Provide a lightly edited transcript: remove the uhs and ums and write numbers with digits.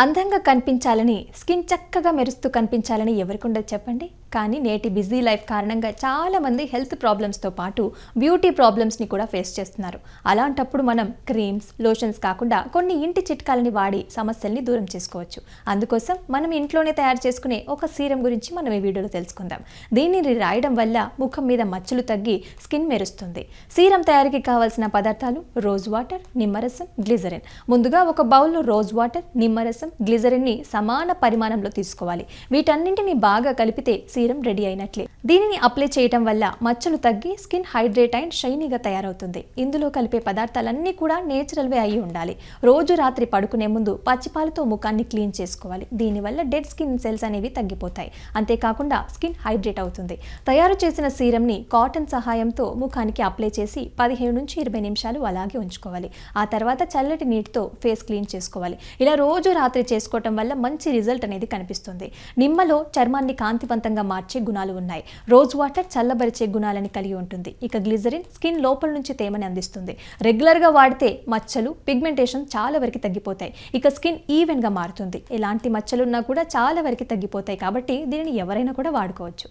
అందంగా కనిపించాలని, స్కిన్ చక్కగా మెరుస్తూ కనిపించాలని ఎవరికుండదు చెప్పండి. కానీ నేటి బిజీ లైఫ్ కారణంగా చాలామంది హెల్త్ ప్రాబ్లమ్స్తో పాటు బ్యూటీ ప్రాబ్లమ్స్ని కూడా ఫేస్ చేస్తున్నారు. అలాంటప్పుడు మనం క్రీమ్స్, లోషన్స్ కాకుండా కొన్ని ఇంటి చిట్కాలని వాడి సమస్యల్ని దూరం చేసుకోవచ్చు. అందుకోసం మనం ఇంట్లోనే తయారు చేసుకునే ఒక సీరం గురించి మనం ఈ వీడియోలో తెలుసుకుందాం. దీనిని రాయడం వల్ల ముఖం మీద మచ్చలు తగ్గి స్కిన్ మెరుస్తుంది. సీరం తయారీకి కావాల్సిన పదార్థాలు రోజ్ వాటర్, నిమ్మరసం, గ్లిజరిన్. ముందుగా ఒక బౌల్లో రోజ్ వాటర్, నిమ్మరసం, గ్లిజరిన్ ని సమాన పరిమాణంలో తీసుకోవాలి. వీటన్నింటిని బాగా కలిపితే సీరం రెడీ అయినట్లే. దీనిని అప్లై చేయడం వల్ల మచ్చలు తగ్గి స్కిన్ హైడ్రేట్ అండ్ షైనీగా తయారవుతుంది. ఇందులో కలిపే పదార్థాలన్నీ కూడా నేచురల్ వే అయి ఉండాలి. రోజు రాత్రి పడుకునే ముందు పచ్చిపాలతో ముఖాన్ని క్లీన్ చేసుకోవాలి. దీనివల్ల డెడ్ స్కిన్ సెల్స్ అనేవి తగ్గిపోతాయి. అంతేకాకుండా స్కిన్ హైడ్రేట్ అవుతుంది. తయారు చేసిన సీరంని కాటన్ సహాయంతో ముఖానికి అప్లై చేసి 15 నుంచి 20 నిమిషాలు అలాగే ఉంచుకోవాలి. ఆ తర్వాత చల్లటి నీటితో ఫేస్ క్లీన్ చేసుకోవాలి. ఇలా రోజు రాత్రి చేసుకోవటం వల్ల మంచి రిజల్ట్ అనేది కనిపిస్తుంది. నిమ్మలో చర్మాన్ని కాంతివంతంగా మార్చే గుణాలు ఉన్నాయి. రోజ్ వాటర్ చల్లబరిచే గుణాలని కలిగి ఉంటుంది. ఇక గ్లిజరిన్ స్కిన్ లోపల నుంచి తేమని అందిస్తుంది. రెగ్యులర్గా వాడితే మచ్చలు, పిగ్మెంటేషన్ చాలా వరకు తగ్గిపోతాయి. ఇక స్కిన్ ఈవెన్గా మారుతుంది. ఎలాంటి మచ్చలున్నా కూడా చాలా వరకు తగ్గిపోతాయి. కాబట్టి దీనిని ఎవరైనా కూడా వాడుకోవచ్చు.